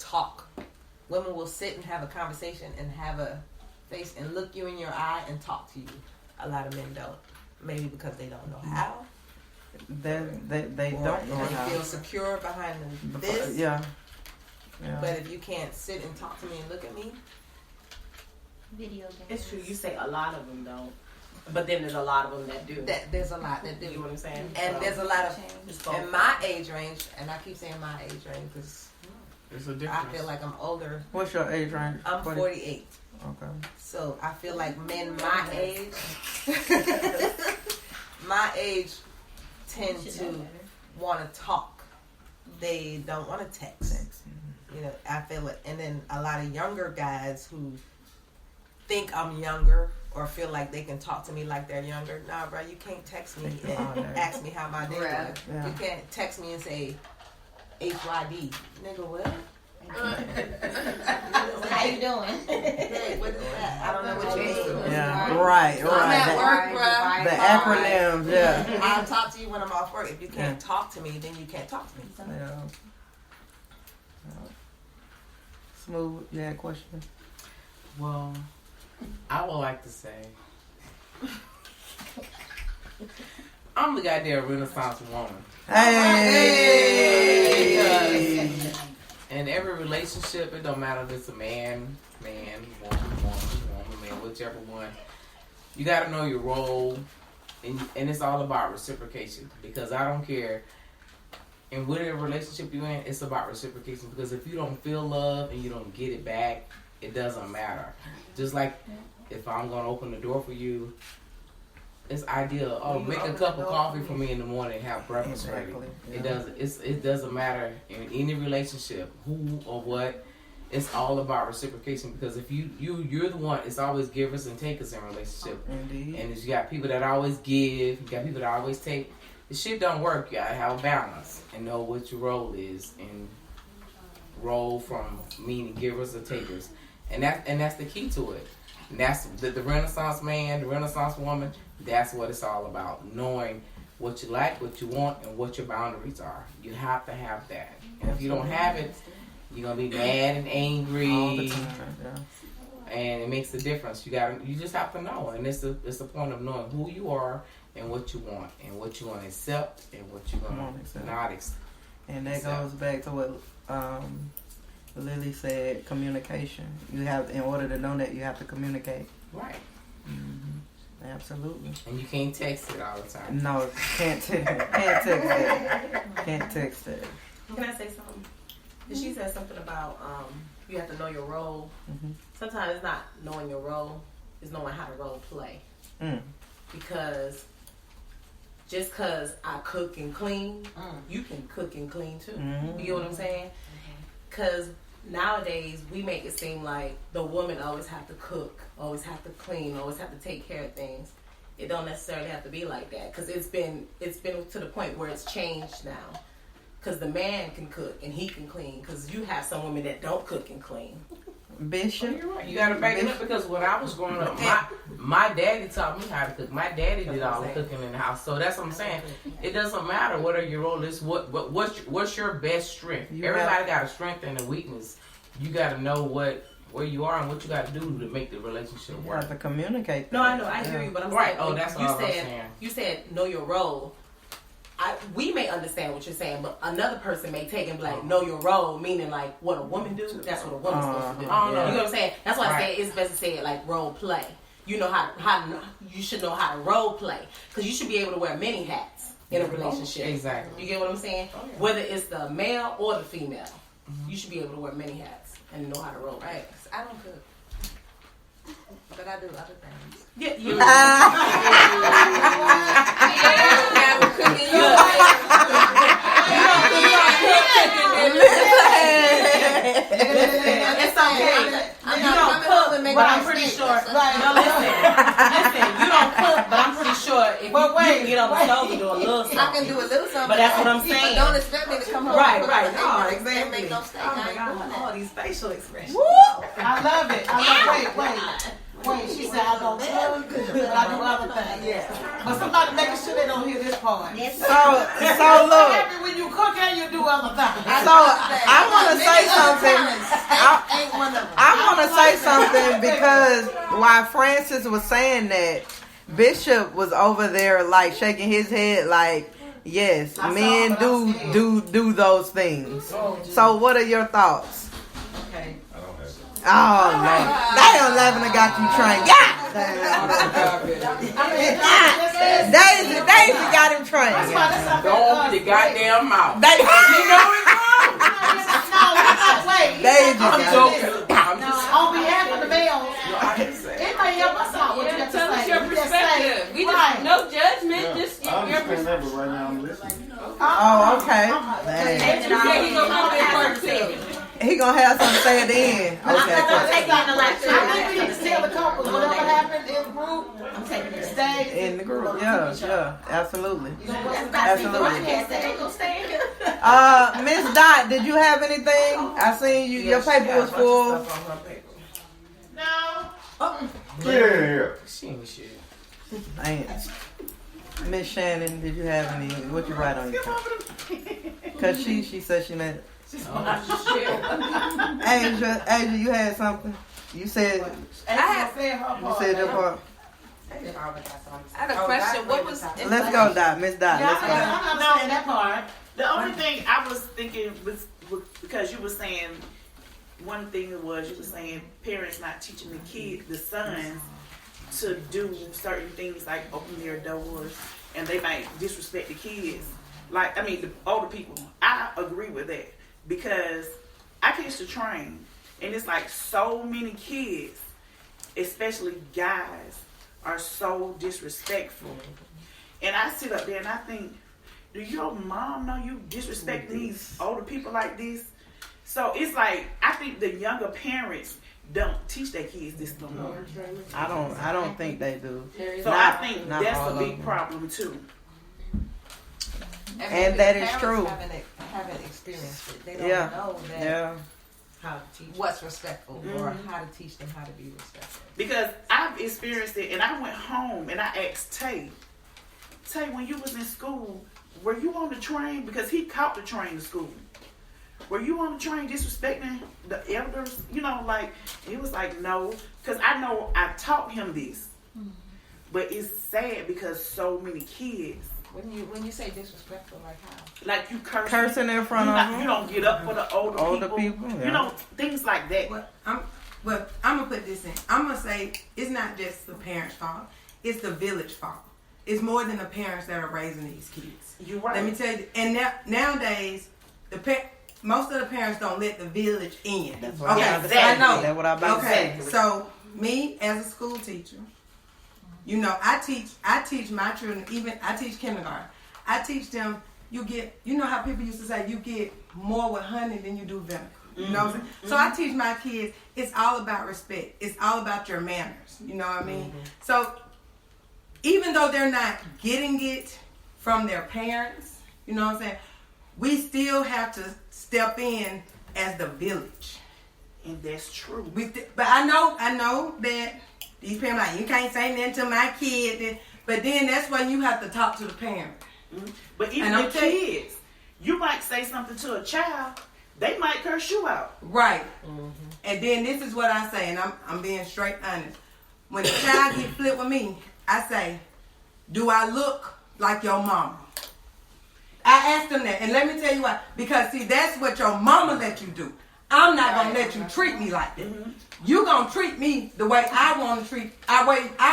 talk. Women will sit and have a conversation and have a face and look you in your eye and talk to you. A lot of men don't. Maybe because they don't know how. They don't know how. They feel secure behind this. Yeah. But if you can't sit and talk to me and look at me. Video games. It's true. You say a lot of them don't. But then there's a lot of them that do. There's a lot that do. You know what I'm saying? And there's a lot of, in my age range, and I keep saying my age range because there's a difference. I feel like I'm older. What's your age range? I'm 48. Okay. So I feel like men my age, my age tend to want to talk. They don't want to text. You know, I feel it. And then a lot of younger guys who think I'm younger or feel like they can talk to me like they're younger. Nah, bro, you can't text me and ask me how my day was. Yeah. You can't text me and say HYD. Nigga, what? How you doing? Hey, what is that? I don't know what you mean. Yeah, right. I'm at work, bro. The acronyms, yeah. I'll talk to you when I'm off work. If you can't talk to me, then you can't talk to me. Yeah. Smooth, you had a question? Well, I would like to say, I'm the goddamn Renaissance woman. Hey! In every relationship, it don't matter if it's a man, woman, whichever one. You got to know your role, and it's all about reciprocation. Because I don't care, in whatever relationship you're in, it's about reciprocation. Because if you don't feel love and you don't get it back, it doesn't matter. Just like if I'm gonna open the door for you, it's ideal. Oh, make a cup of coffee for me in the morning and have breakfast ready. Yeah. It doesn't matter in any relationship, who or what. It's all about reciprocation, because if you're the one, it's always givers and takers in a relationship. Indeed. And you got people that always give, you got people that always take. The shit don't work. You gotta have a balance and know what your role is, and role from meaning givers or takers. And that's the key to it. And that's the Renaissance man, the Renaissance woman. That's what it's all about. Knowing what you like, what you want, and what your boundaries are. You have to have that. And if you don't have it, you're gonna be mad and angry. All the time, yeah. And it makes a difference. You just have to know. And it's the point of knowing who you are and what you want, and what you want to accept, and what you want to not accept. And that goes back to what Lily said, communication. You have, in order to know that, you have to communicate. Right. Mm-hmm. Absolutely. And you can't text it all the time. No, can't text it. Can't text it. Can I say something? She said something about you have to know your role. Mm-hmm. Sometimes it's not knowing your role, it's knowing how to role play. Because just because I cook and clean, you can cook and clean too. You get what I'm saying? Because nowadays we make it seem like the woman always have to cook, always have to clean, always have to take care of things. It don't necessarily have to be like that, because it's been to the point where it's changed now. Because the man can cook and he can clean. Because you have some women that don't cook and clean. Bishop, you're right. You gotta back it up, because when I was growing up, my daddy taught me how to cook. My daddy did all the cooking in the house. So that's what I'm saying. It doesn't matter what your role is. What's your best strength? Everybody got a strength and a weakness. You got to know where you are and what you got to do to make the relationship work. You have to communicate. No, I know. I hear you, but I'm right. saying. Oh, that's what I'm saying. You said know your role. We may understand what you're saying, but another person may take and be like, know your role, meaning like what a woman do, that's what a woman's supposed to do. You know what I'm saying? That's why I say it's best to say it like role play. You know you should know how to role play, because you should be able to wear many hats in a relationship. Exactly. You get what I'm saying? Oh, yeah. Whether it's the male or the female, you should be able to wear many hats and know how to role play. Right. I don't cook, but I do other things. Yeah, you. It's okay. You don't cook, but I'm pretty sure. No, listen. You don't cook, but I'm pretty sure if you can get on the stove and do a little something. I can do a little something. But that's what I'm saying. But don't expect me to come home. Right. Oh, Exactly. Make no steak. Oh my God, all these facial expressions. I love it. Wait, she said I don't cook, but I do other things. Yeah. But somebody making sure they don't hear this part. So look. Happy when you cook and you do other things. So I want to say something. want to say something because while Francis was saying that, Bishop was over there like shaking his head like, yes, men do those things. So what are your thoughts? Okay. Oh man, they don't laughing and got you trained. Daisy got him trained. Don't open your goddamn mouth. You know it's wrong. Wait. Daisy I'm got joking. I'm just On behalf of the males, I can say. it may help us out. What you got to Tell us say. your You just perspective. say, We just right. no judgment. Just I your understand that, perspective. but right now I'm listening. Oh, okay. Man. And you said he gonna come in first too. He gonna have something to say at the end. Okay. I think we need to tell the couples whatever happened in the group. I'm taking this. Stay In the group, yeah, absolutely. Absolutely. Miss Dot, did you have anything? I seen you. Your paper was full. Yeah. She ain't shit. Miss Shannon, did you have any? What you write on your paper? Cause she said she meant. Asia, you had something. You said you said your part. I had a question. What was? Let's go, Dot. Miss Dot. Let's go. I understand that part. The only thing I was thinking was because you were saying one thing was you were saying parents not teaching the kids, the sons, to do certain things like open their doors, and they might disrespect the kids. Like the older people. I agree with that because I used to train, and it's like so many kids, especially guys, are so disrespectful. And I sit up there and I think, do your mom know you disrespecting these older people like this? So it's like I think the younger parents don't teach their kids this no more. I don't think they do. So I think not that's all a of big them. problem too. And that is true. Haven't experienced it. They don't Yeah. know that Yeah. how to teach what's respectful or how to teach them how to be respectful. Because I've experienced it, and I went home and I asked Tay, when you was in school, were you on the train? Because he caught the train to school. Were you on the train disrespecting the elders? He was like, no. Because I know I taught him this. But it's sad because so many kids. When you say disrespectful, like how? Like you Cursing in front of them. You don't get up for the older people. Yeah. Things like that. I'm gonna put this in. I'm gonna say it's not just the parents' fault; it's the village fault. It's more than the parents that are raising these kids. You're right. Let me tell you. And nowadays, most of the parents don't let the village in. That's Okay, exactly. I know. That's what I'm about to say. Okay, so me as a school teacher, I teach my children. Even I teach kindergarten. I teach them. You know how people used to say you get more with honey than you do vinegar. You know what I'm saying? So I teach my kids, it's all about respect. It's all about your manners. You know what I mean? So even though they're not getting it from their parents, you know what I'm saying? We still have to step in as the village. And that's true. But I know that these parents like, you can't say nothing to my kid. But then that's when you have to talk to the parent. But even the kids, you might say something to a child, they might curse you out. Right. And then this is what I say, and I'm being straight honest. When a child gets flipped with me, I say, do I look like your mama? I ask them that, and let me tell you why. Because see, that's what your mama let you do. I'm not gonna let you treat me like that. You gonna treat me the way I want to treat. I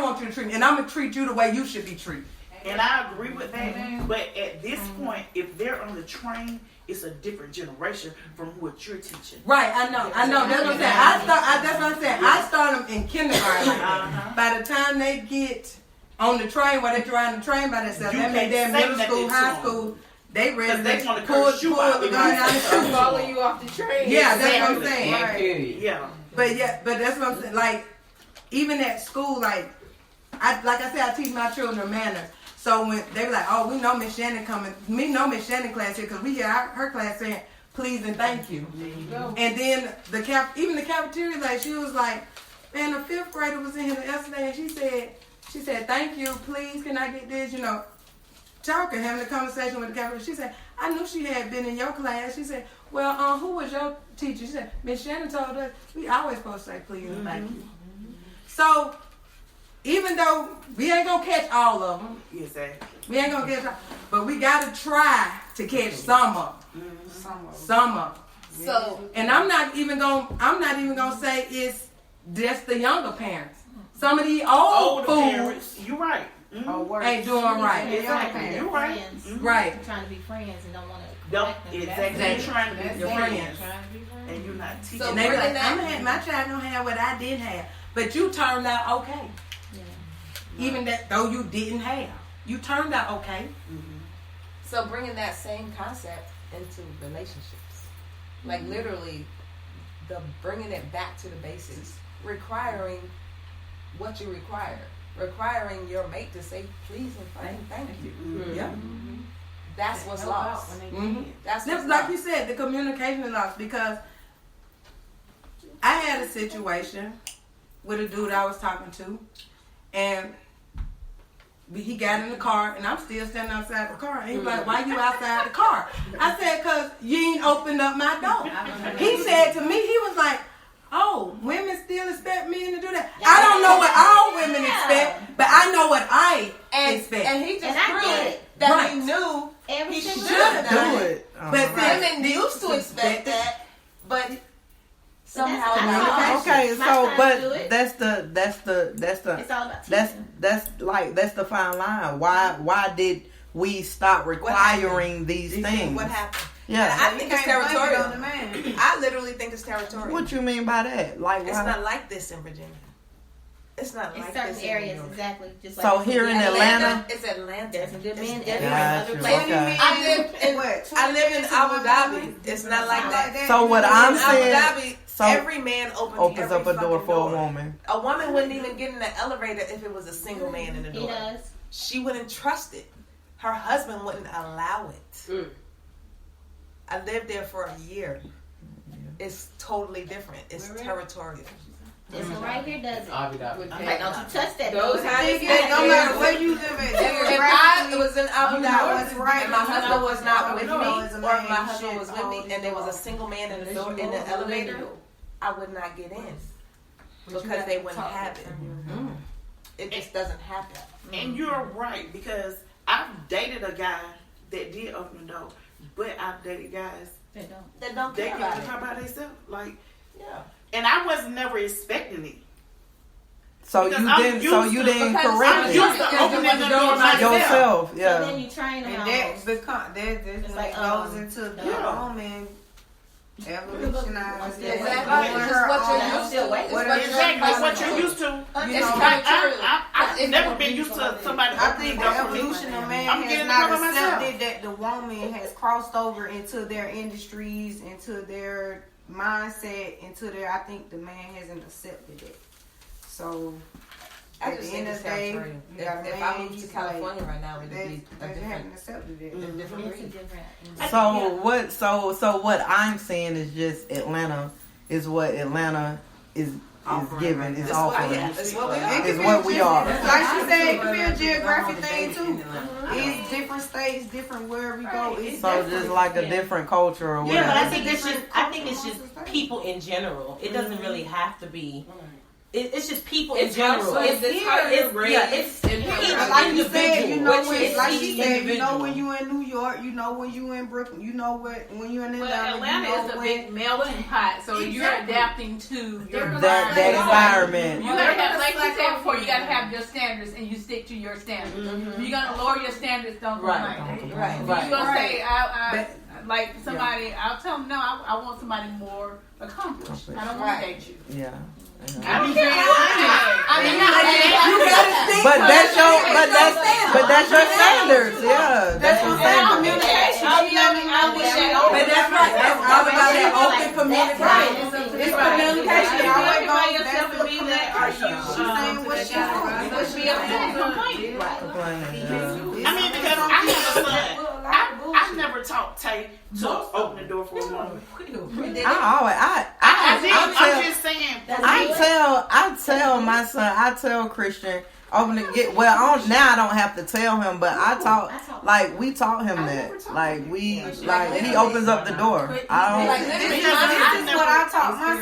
want you to treat me, and I'm gonna treat you the way you should be treated. And I agree with that. But at this point, if they're on the train, it's a different generation from what you're teaching. Right, I know. That's what I'm saying. That's what I'm saying. I start them in kindergarten. Like that. By the time they get on the train, while they're trying to train by themselves, that means they're middle school, high school. They ready they to want to pull curse you out. the gun out and shoot. Follow you off the train. Yeah, that's what I'm saying. Can't kill you. Yeah. But that's what I'm saying. Like, even at school, like I said, I teach my children manners. So when they be like, oh, we know Miss Shannon coming. We know Miss Shannon class here because we hear her class saying please and thank you. And then even the cafeteria lady, she was like, man, the 5th grader was in here yesterday and she said, thank you, please, can I get this? Talking, having a conversation with the cafeteria. She said, I knew she had been in your class. She said, well, who was your teacher? She said, Miss Shannon told us we always supposed to say please and thank you. So, even though we ain't gonna catch all of them, Exactly. we ain't gonna catch all, but we gotta try to catch some of them. Some of them. So, And I'm not even gonna say it's just the younger parents. Some of these old Older fools parents. You're right. ain't doing right. Exactly. You're right. Right. Trying to be friends and don't want to. Don't exactly. You're trying to be Your friends, friends. and you're not teaching. So And they be like, bringing my child don't have what I didn't have. But you turned out okay. Even that though you didn't have. You turned out okay. So bringing that same concept into relationships, like literally, bringing it back to the basics, requiring what you requiring your mate to say please and thank you. Yeah. That's what's lost. That's Just what's like lost. you said, the communication is lost because I had a situation with a dude I was talking to, and he got in the car, and I'm still standing outside the car. And he was like, "Why you outside the car?" I said, "Cause you ain't opened up my door." He said to me, he was like, "Oh, women still expect men to do that." I don't know what all women expect, but I know what I expect. And he just And I get proved it. that Right. he knew Every he single should time. have done Do it. it. But Women used to expect that, but somehow That's not. not Okay, My so son do but it. that's the It's all about teaching. that's the fine line. Why did we stop requiring these things? What happened? Yeah. I think it's territorial. on the man. I literally think it's territorial. What you mean by that? Like It's why? not like this in Virginia. It's not In like certain this areas, in New York. exactly. Just like So here in Atlanta, It's Atlanta. there's some good men It's everywhere. different. Gotcha, okay. I live in Abu Dhabi. It's not like that. So what I'm In Abu saying, Dhabi, so every man opens up a door for a woman. A woman wouldn't even get in the elevator if it was a single man in the He door. does. She wouldn't trust it. Her husband wouldn't allow it. I lived there for a year. It's totally different. It's territorial. This one right here does it. Abu Dhabi. Like, don't you touch that. Those though. how they No matter where you live at, If I was in Abu you know Dhabi what's right, and my you husband know was what's not wrong, with you me, know or as a if man, my you husband should was with me always and there was a go. single man in the door in the elevator, I would not get in because they wouldn't have it. It just doesn't happen. And you're right, because I've dated a guy that did open the door, but I've dated guys They don't. They don't they care can about it. talk about themselves. Like, Yeah. and I was never expecting it. So Because you I'm didn't. used So to- you didn't because correct I'm it used to opening the door myself. yourself. So then Yeah. you train them And almost. that become that It's when like, it goes into the yeah. woman evolutionized. Exactly. Doing It's her what you're own- used to. It's what what it- you're Exactly what you're used to. You It's know, territorial. I've never been used to somebody I opening think the the door for me. evolution of man I'm has getting not it by myself. accepted that the woman has crossed over into their industries, into their mindset, into their. I think the man hasn't accepted it. So I at just the think end it's of the day, territorial. you got a If I man, moved to he's California right now, it would they be a haven't different, accepted it. a different It's a breed. different. So what? So what I'm saying is just Atlanta is what Atlanta is given. Is It's what, offering. yeah, it's what we are. Is what we are. Like she said, it could be a geographic thing too. It's different states, different wherever we go. It's So different. just like a different culture or Yeah, but I whatever. think it's just people in general. It doesn't really have to be. It's just people in It's general. how- It's it's how you're raised it's and how each you're Like you said, you know which when, is like each she said, you know individual. when you in New York, you know when you in Brooklyn, you know when you in Well, Atlanta, Atlanta you know is a when. big melting pot, so you're Exactly. adapting to your That environment. You gotta have, like you said before, you gotta have your standards and you stick to your standards. If you're gonna lower your standards, don't Right. complain. Right. If you're gonna Right. say, I like somebody, I'll tell them, no, I want somebody more accomplished. I don't want to Right. date you. Yeah. I don't care. I mean, You gotta think. But that's your standards. Yeah. That's your standards. But that's right. That's all about that open communication. It's communication. Always Everybody goes. else That's to be that, are you She's saying what she's doing. What she complaining? Complaining, I mean, because I have a son. I never taught Tay to open the door for a woman. I'm just saying. I tell my son, I tell Christian, open the get. Well, now I don't have to tell him, but I Like we taught him that. Like he opens up the door. I don't. This is what I taught my